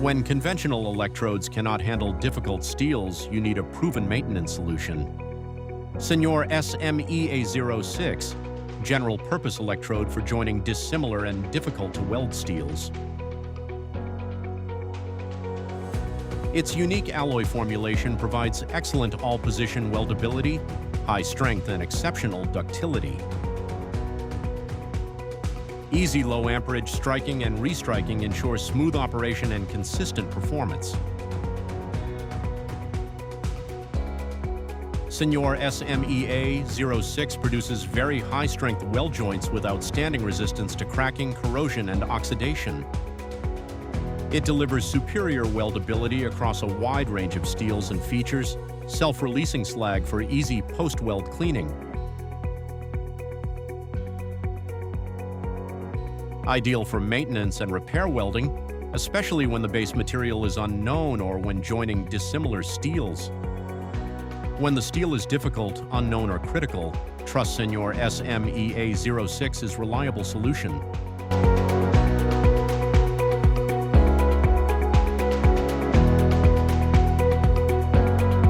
When conventional electrodes cannot handle difficult steels, you need a proven maintenance solution. SENOR SME A06, general-purpose electrode for joining dissimilar and difficult-to-weld steels. Its unique alloy formulation provides excellent all-position weldability, high strength, and exceptional ductility. Easy low amperage striking and restriking ensures smooth operation and consistent performance. SENOR SME A06 produces very high-strength weld joints with outstanding resistance to cracking, corrosion, and oxidation. It delivers superior weldability across a wide range of steels and features self-releasing slag for easy post-weld cleaning. Ideal for maintenance and repair welding, especially when the base material is unknown or when joining dissimilar steels. When the steel is difficult, unknown, or critical, trust SENOR SME A06's reliable solution.